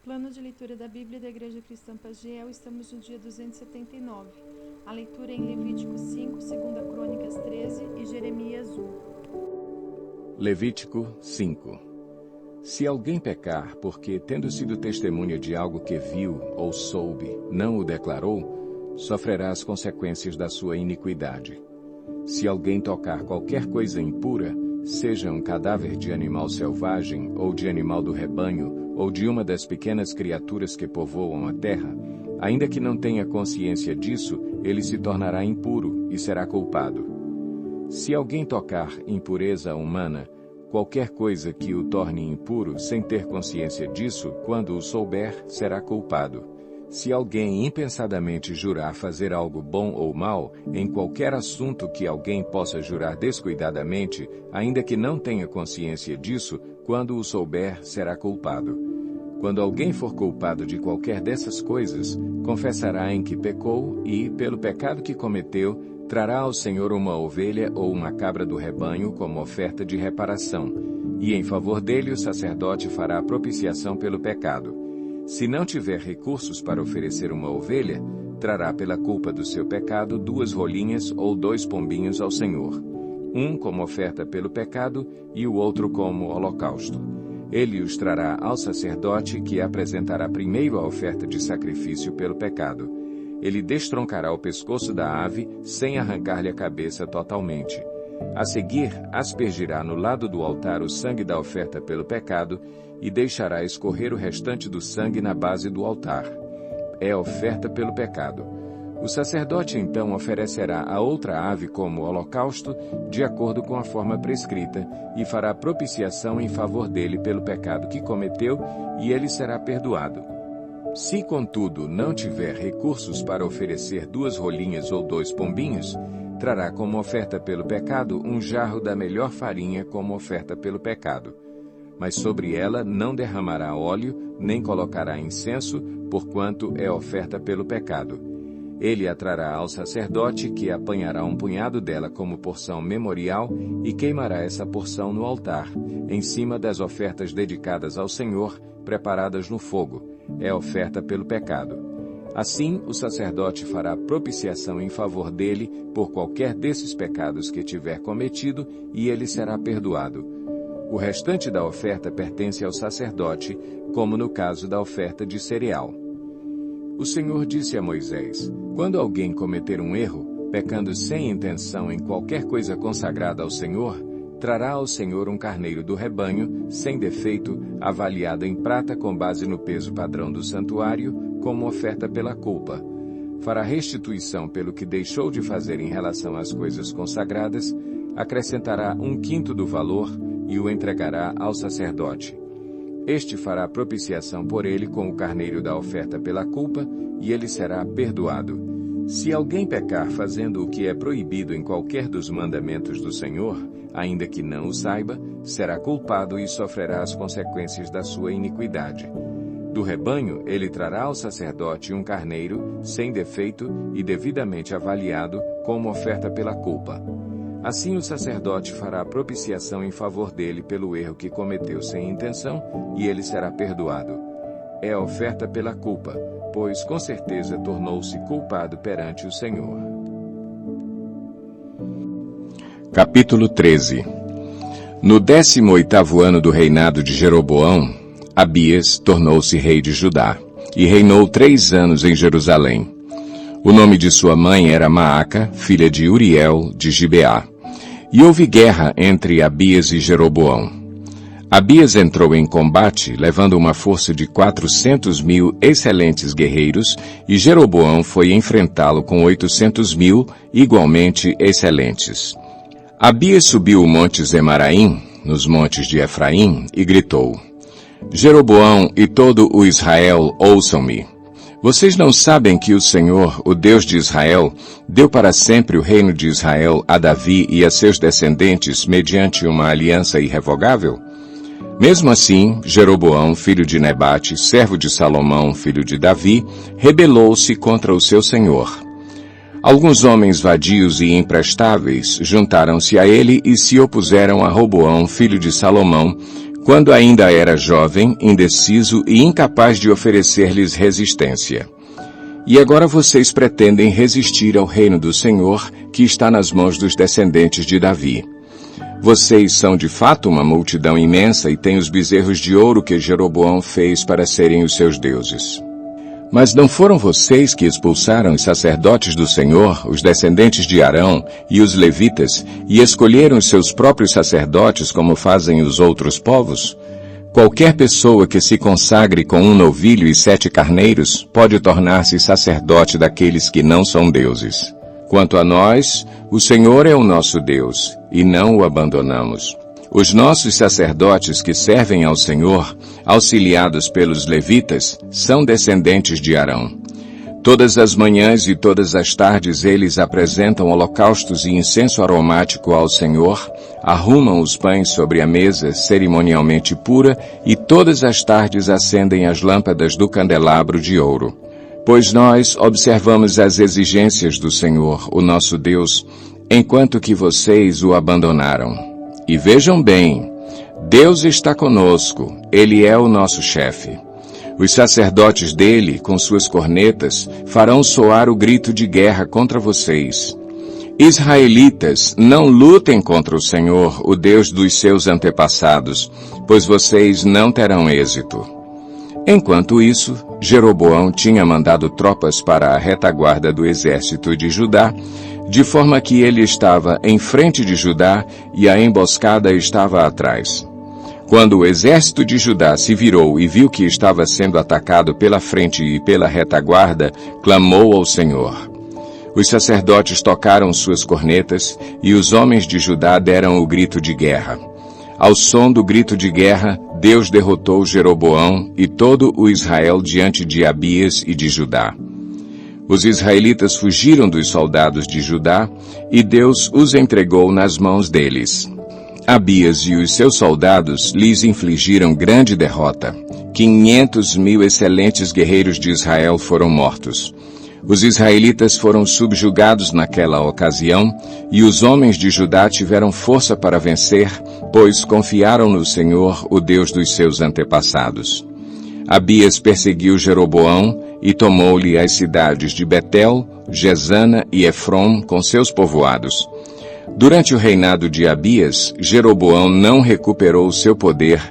Plano de leitura da Bíblia da Igreja Cristã Pagiel, estamos no dia 279. A leitura é em Levítico 5, 2 Crônicas 13 e Jeremias 1. Levítico 5. Se alguém pecar porque, tendo sido testemunha de algo que viu ou soube, não o declarou, sofrerá as consequências da sua iniquidade. Se alguém tocar qualquer coisa impura, seja um cadáver de animal selvagem ou de animal do rebanho, ou de uma das pequenas criaturas que povoam a terra, ainda que não tenha consciência disso, ele se tornará impuro e será culpado. Se alguém tocar impureza humana, qualquer coisa que o torne impuro sem ter consciência disso, quando o souber, será culpado. Se alguém impensadamente jurar fazer algo bom ou mal, em qualquer assunto que alguém possa jurar descuidadamente, ainda que não tenha consciência disso, quando o souber, será culpado. Quando alguém for culpado de qualquer dessas coisas, confessará em que pecou e, pelo pecado que cometeu, trará ao Senhor uma ovelha ou uma cabra do rebanho como oferta de reparação, e em favor dele o sacerdote fará a propiciação pelo pecado. Se não tiver recursos para oferecer uma ovelha, trará pela culpa do seu pecado 2 rolinhas ou 2 pombinhos ao Senhor, um como oferta pelo pecado e o outro como holocausto. Ele os trará ao sacerdote, que apresentará primeiro a oferta de sacrifício pelo pecado. Ele destroncará o pescoço da ave, sem arrancar-lhe a cabeça totalmente. A seguir, aspergirá no lado do altar o sangue da oferta pelo pecado e deixará escorrer o restante do sangue na base do altar. É a oferta pelo pecado. O sacerdote então oferecerá a outra ave como holocausto, de acordo com a forma prescrita, e fará propiciação em favor dele pelo pecado que cometeu, e ele será perdoado. Se, contudo, não tiver recursos para oferecer 2 rolinhas ou 2 pombinhos, trará como oferta pelo pecado um jarro da melhor farinha como oferta pelo pecado. Mas sobre ela não derramará óleo, nem colocará incenso, porquanto é oferta pelo pecado. Ele a trará ao sacerdote, que apanhará um punhado dela como porção memorial e queimará essa porção no altar, em cima das ofertas dedicadas ao Senhor, preparadas no fogo. É oferta pelo pecado. Assim, o sacerdote fará propiciação em favor dele por qualquer desses pecados que tiver cometido, e ele será perdoado. O restante da oferta pertence ao sacerdote, como no caso da oferta de cereal. O Senhor disse a Moisés: quando alguém cometer um erro, pecando sem intenção em qualquer coisa consagrada ao Senhor, trará ao Senhor um carneiro do rebanho, sem defeito, avaliado em prata com base no peso padrão do santuário, como oferta pela culpa. Fará restituição pelo que deixou de fazer em relação às coisas consagradas, acrescentará 1/5 do valor e o entregará ao sacerdote. Este fará propiciação por ele com o carneiro da oferta pela culpa, e ele será perdoado. Se alguém pecar fazendo o que é proibido em qualquer dos mandamentos do Senhor, ainda que não o saiba, será culpado e sofrerá as consequências da sua iniquidade. Do rebanho, ele trará ao sacerdote um carneiro, sem defeito e devidamente avaliado, como oferta pela culpa. Assim o sacerdote fará propiciação em favor dele pelo erro que cometeu sem intenção, e ele será perdoado. É a oferta pela culpa, pois com certeza tornou-se culpado perante o Senhor. Capítulo 13. No 18º ano do reinado de Jeroboão, Abias tornou-se rei de Judá, e reinou 3 anos em Jerusalém. O nome de sua mãe era Maaca, filha de Uriel, de Gibeá. E houve guerra entre Abias e Jeroboão. Abias entrou em combate, levando uma força de 400.000 excelentes guerreiros, e Jeroboão foi enfrentá-lo com 800.000, igualmente excelentes. Abias subiu o monte Zemaraim, nos montes de Efraim, e gritou: Jeroboão e todo o Israel, ouçam-me. Vocês não sabem que o Senhor, o Deus de Israel, deu para sempre o reino de Israel a Davi e a seus descendentes mediante uma aliança irrevogável? Mesmo assim, Jeroboão, filho de Nebate, servo de Salomão, filho de Davi, rebelou-se contra o seu Senhor. Alguns homens vadios e imprestáveis juntaram-se a ele e se opuseram a Roboão, filho de Salomão, quando ainda era jovem, indeciso e incapaz de oferecer-lhes resistência. E agora vocês pretendem resistir ao reino do Senhor, que está nas mãos dos descendentes de Davi. Vocês são de fato uma multidão imensa e têm os bezerros de ouro que Jeroboão fez para serem os seus deuses. Mas não foram vocês que expulsaram os sacerdotes do Senhor, os descendentes de Arão e os levitas, e escolheram os seus próprios sacerdotes como fazem os outros povos? Qualquer pessoa que se consagre com um novilho e 7 carneiros pode tornar-se sacerdote daqueles que não são deuses. Quanto a nós, o Senhor é o nosso Deus, e não o abandonamos. Os nossos sacerdotes que servem ao Senhor, auxiliados pelos levitas, são descendentes de Arão. Todas as manhãs e todas as tardes eles apresentam holocaustos e incenso aromático ao Senhor, arrumam os pães sobre a mesa cerimonialmente pura e todas as tardes acendem as lâmpadas do candelabro de ouro. Pois nós observamos as exigências do Senhor, o nosso Deus, enquanto que vocês o abandonaram. E vejam bem, Deus está conosco, Ele é o nosso chefe. Os sacerdotes dele, com suas cornetas, farão soar o grito de guerra contra vocês. Israelitas, não lutem contra o Senhor, o Deus dos seus antepassados, pois vocês não terão êxito. Enquanto isso, Jeroboão tinha mandado tropas para a retaguarda do exército de Judá, de forma que ele estava em frente de Judá e a emboscada estava atrás. Quando o exército de Judá se virou e viu que estava sendo atacado pela frente e pela retaguarda, clamou ao Senhor. Os sacerdotes tocaram suas cornetas e os homens de Judá deram o grito de guerra. Ao som do grito de guerra, Deus derrotou Jeroboão e todo o Israel diante de Abias e de Judá. Os israelitas fugiram dos soldados de Judá e Deus os entregou nas mãos deles. Abias e os seus soldados lhes infligiram grande derrota. 500.000 excelentes guerreiros de Israel foram mortos. Os israelitas foram subjugados naquela ocasião e os homens de Judá tiveram força para vencer, pois confiaram no Senhor, o Deus dos seus antepassados. Abias perseguiu Jeroboão e tomou-lhe as cidades de Betel, Gesana e Efrom com seus povoados. Durante o reinado de Abias, Jeroboão não recuperou seu poder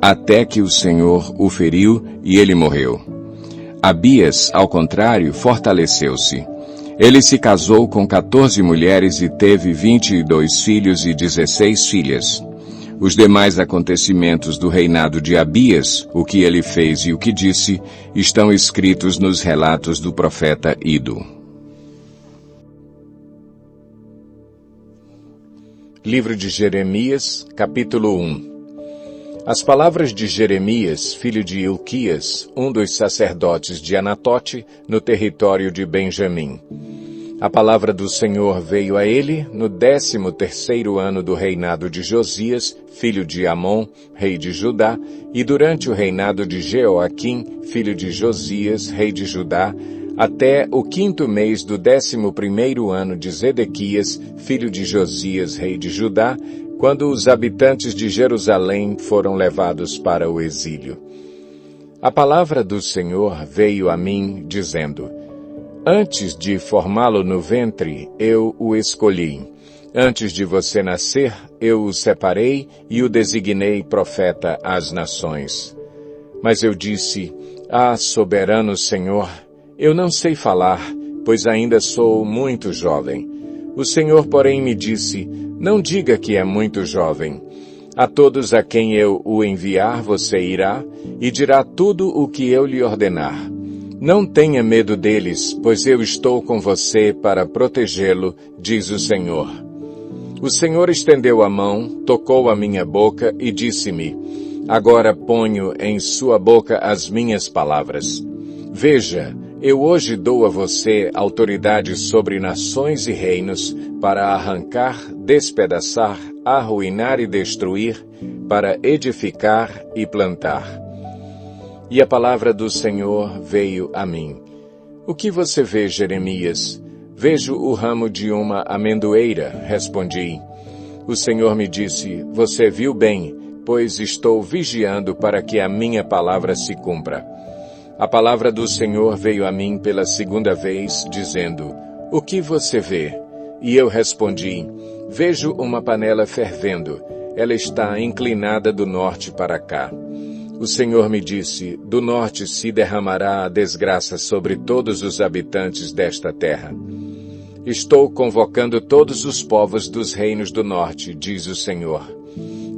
até que o Senhor o feriu e ele morreu. Abias, ao contrário, fortaleceu-se. Ele se casou com 14 mulheres e teve 22 filhos e 16 filhas. Os demais acontecimentos do reinado de Abias, o que ele fez e o que disse, estão escritos nos relatos do profeta Ido. Livro de Jeremias, capítulo 1. As palavras de Jeremias, filho de Ilquias, um dos sacerdotes de Anatote, no território de Benjamim. A palavra do Senhor veio a ele no 13º ano do reinado de Josias, filho de Amon, rei de Judá, e durante o reinado de Jeoaquim, filho de Josias, rei de Judá, até o 5º mês do 11º ano de Zedequias, filho de Josias, rei de Judá, quando os habitantes de Jerusalém foram levados para o exílio. A palavra do Senhor veio a mim, dizendo: Antes de formá-lo no ventre, eu o escolhi. Antes de você nascer, eu o separei e o designei profeta às nações. Mas eu disse: Ah, soberano Senhor, eu não sei falar, pois ainda sou muito jovem. O Senhor, porém, me disse: Não diga que é muito jovem. A todos a quem eu o enviar, você irá e dirá tudo o que eu lhe ordenar. Não tenha medo deles, pois eu estou com você para protegê-lo, diz o Senhor. O Senhor estendeu a mão, tocou a minha boca e disse-me: Agora ponho em sua boca as minhas palavras. Veja, eu hoje dou a você autoridade sobre nações e reinos para arrancar, despedaçar, arruinar e destruir, para edificar e plantar. E a palavra do Senhor veio a mim. O que você vê, Jeremias? Vejo o ramo de uma amendoeira, respondi. O Senhor me disse: Você viu bem, pois estou vigiando para que a minha palavra se cumpra. A palavra do Senhor veio a mim pela segunda vez, dizendo: O que você vê? E eu respondi: Vejo uma panela fervendo. Ela está inclinada do norte para cá. O Senhor me disse: Do norte se derramará a desgraça sobre todos os habitantes desta terra. Estou convocando todos os povos dos reinos do norte, diz o Senhor.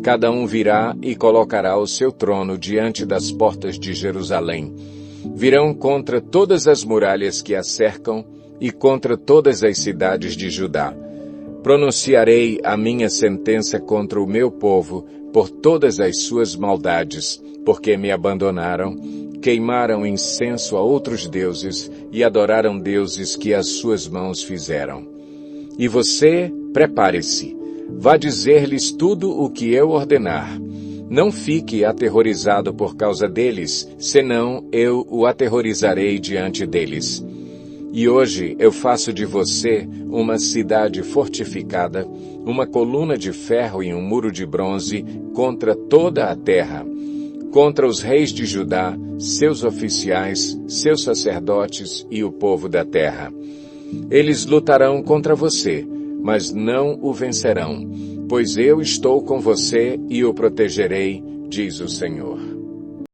Cada um virá e colocará o seu trono diante das portas de Jerusalém. Virão contra todas as muralhas que a cercam e contra todas as cidades de Judá. Pronunciarei a minha sentença contra o meu povo por todas as suas maldades, porque me abandonaram, queimaram incenso a outros deuses e adoraram deuses que as suas mãos fizeram. E você, prepare-se, vá dizer-lhes tudo o que eu ordenar. Não fique aterrorizado por causa deles, senão eu o aterrorizarei diante deles. E hoje eu faço de você uma cidade fortificada, uma coluna de ferro e um muro de bronze contra toda a terra, contra os reis de Judá, seus oficiais, seus sacerdotes e o povo da terra. Eles lutarão contra você, mas não o vencerão, pois eu estou com você e o protegerei, diz o Senhor.